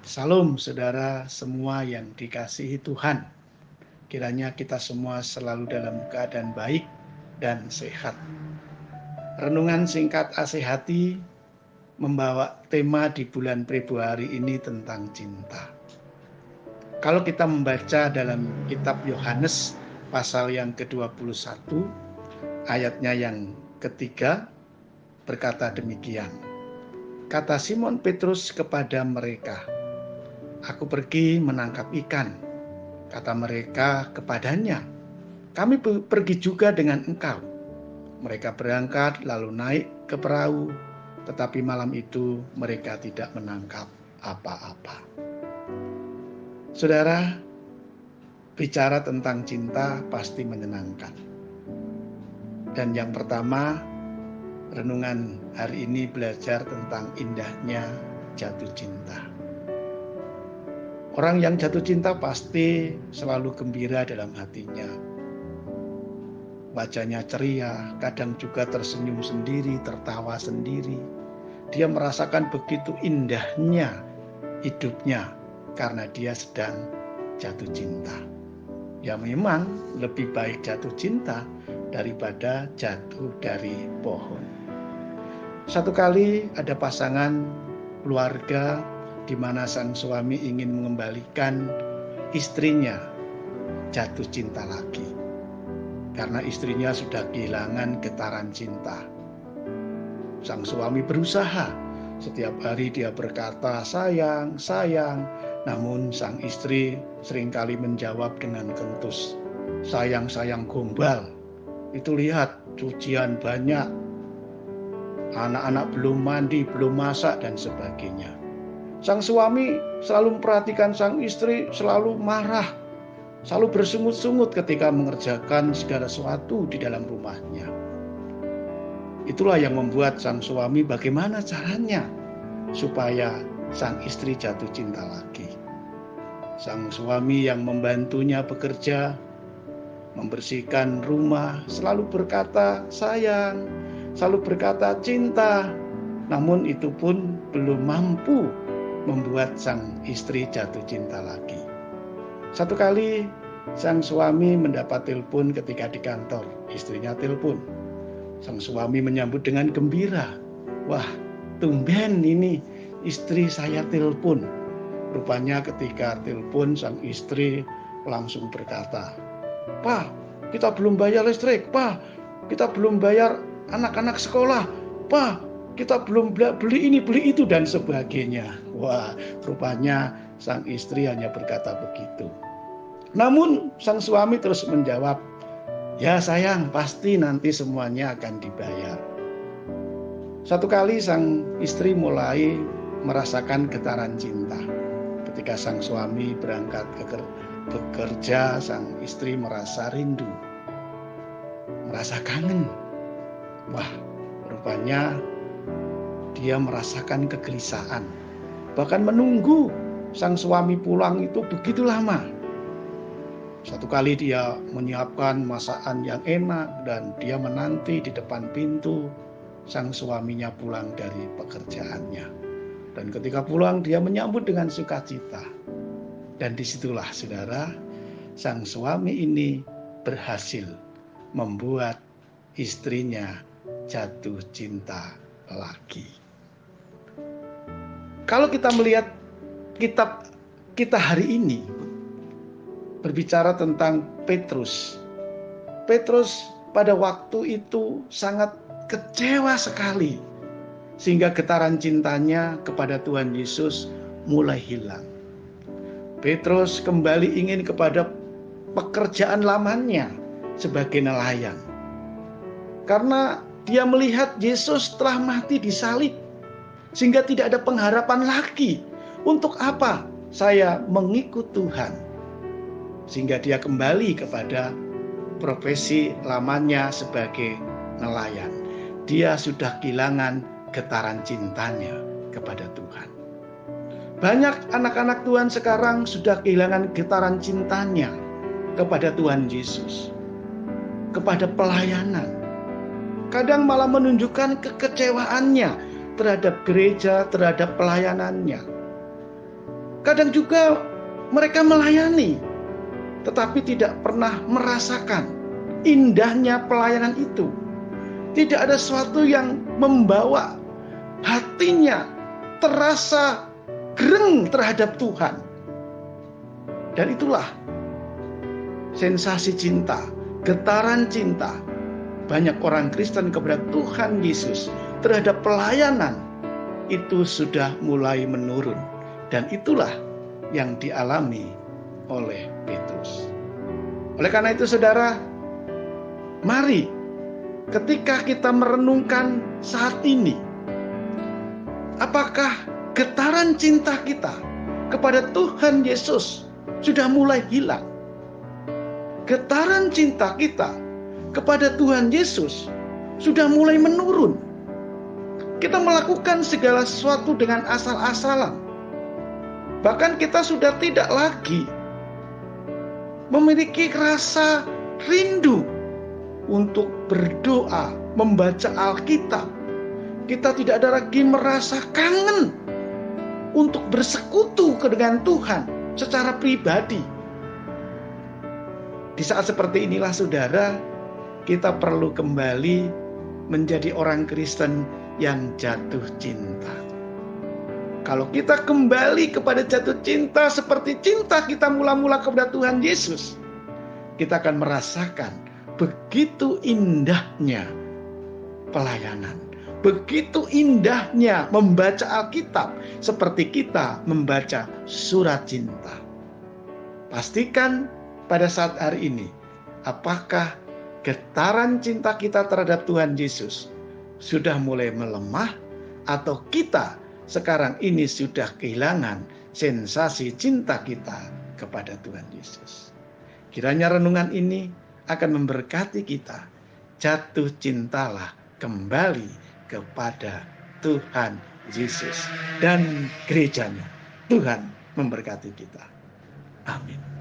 Salam saudara semua yang dikasihi Tuhan. Kiranya kita semua selalu dalam keadaan baik dan sehat. Renungan singkat Ase Hati membawa tema di bulan Februari ini tentang cinta. Kalau kita membaca dalam kitab Yohanes pasal yang ke-21, ayatnya yang ketiga berkata demikian. Kata Simon Petrus kepada mereka, "Aku pergi menangkap ikan." Kata mereka kepadanya, "Kami pergi juga dengan engkau." Mereka berangkat lalu naik ke perahu, tetapi malam itu mereka tidak menangkap apa-apa. Saudara, bicara tentang cinta pasti menyenangkan. Dan yang pertama, renungan hari ini belajar tentang indahnya jatuh cinta. Orang yang jatuh cinta pasti selalu gembira dalam hatinya. Wajahnya ceria, kadang juga tersenyum sendiri, tertawa sendiri. Dia merasakan begitu indahnya hidupnya karena dia sedang jatuh cinta. Ya memang lebih baik jatuh cinta daripada jatuh dari pohon. Satu kali ada pasangan keluarga di mana sang suami ingin mengembalikan istrinya jatuh cinta lagi. Karena istrinya sudah kehilangan getaran cinta. Sang suami berusaha. Setiap hari dia berkata, "Sayang, sayang." Namun sang istri seringkali menjawab dengan kentus, "Sayang, sayang gombal. Itu lihat, cucian banyak. Anak-anak belum mandi, belum masak, dan sebagainya." Sang suami selalu memperhatikan sang istri, selalu marah, selalu bersungut-sungut ketika mengerjakan segala sesuatu di dalam rumahnya. Itulah yang membuat sang suami bagaimana caranya supaya sang istri jatuh cinta lagi. Sang suami yang membantunya bekerja, membersihkan rumah, selalu berkata sayang, selalu berkata cinta. Namun itu pun belum mampu membuat sang istri jatuh cinta lagi. Satu kali sang suami mendapat telepon ketika di kantor. Istrinya telepon. Sang suami menyambut dengan gembira. "Wah, tumben ini istri saya telepon." Rupanya ketika telepon sang istri langsung berkata, "Pak, kita belum bayar listrik. Pak, kita belum bayar anak-anak sekolah. Pak, kita belum beli ini, beli itu, dan sebagainya." Wah, rupanya sang istri hanya berkata begitu. Namun sang suami terus menjawab, "Ya sayang, pasti nanti semuanya akan dibayar." Satu kali sang istri mulai merasakan getaran cinta. Ketika sang suami berangkat bekerja, sang istri merasa rindu, merasa kangen. Wah, rupanya dia merasakan kegelisahan. Bahkan menunggu sang suami pulang itu begitu lama. Satu kali dia menyiapkan masakan yang enak dan dia menanti di depan pintu sang suaminya pulang dari pekerjaannya. Dan ketika pulang dia menyambut dengan sukacita. Dan disitulah saudara, sang suami ini berhasil membuat istrinya jatuh cinta lagi. Kalau kita melihat kitab kita hari ini berbicara tentang Petrus. Petrus pada waktu itu sangat kecewa sekali sehingga getaran cintanya kepada Tuhan Yesus mulai hilang. Petrus kembali ingin kepada pekerjaan lamanya sebagai nelayan. Karena dia melihat Yesus telah mati di salib sehingga tidak ada pengharapan lagi. Untuk apa saya mengikut Tuhan? Sehingga dia kembali kepada profesi lamanya sebagai nelayan. Dia sudah kehilangan getaran cintanya kepada Tuhan. Banyak anak-anak Tuhan sekarang sudah kehilangan getaran cintanya kepada Tuhan Yesus, kepada pelayanan. Kadang malah menunjukkan kekecewaannya terhadap gereja, terhadap pelayanannya. Kadang juga mereka melayani, tetapi tidak pernah merasakan indahnya pelayanan itu. Tidak ada sesuatu yang membawa hatinya terasa gereng terhadap Tuhan. Dan itulah sensasi cinta, getaran cinta banyak orang Kristen kepada Tuhan Yesus terhadap pelayanan itu sudah mulai menurun. Dan itulah yang dialami oleh Petrus. Oleh karena itu saudara, mari ketika kita merenungkan saat ini, apakah getaran cinta kita kepada Tuhan Yesus sudah mulai hilang? Getaran cinta kita kepada Tuhan Yesus sudah mulai menurun. Kita melakukan segala sesuatu dengan asal-asalan. Bahkan kita sudah tidak lagi memiliki rasa rindu untuk berdoa, membaca Alkitab. Kita tidak ada lagi merasa kangen untuk bersekutu dengan Tuhan secara pribadi. Di saat seperti inilah saudara, kita perlu kembali menjadi orang Kristen yang jatuh cinta. Kalau kita kembali kepada jatuh cinta seperti cinta kita mula-mula kepada Tuhan Yesus, kita akan merasakan begitu indahnya pelayanan, begitu indahnya membaca Alkitab seperti kita membaca surat cinta. Pastikan pada saat hari ini, apakah getaran cinta kita terhadap Tuhan Yesus sudah mulai melemah, atau kita sekarang ini sudah kehilangan sensasi cinta kita kepada Tuhan Yesus. Kiranya renungan ini akan memberkati kita. Jatuh cintalah kembali kepada Tuhan Yesus dan gerejanya. Tuhan memberkati kita. Amin.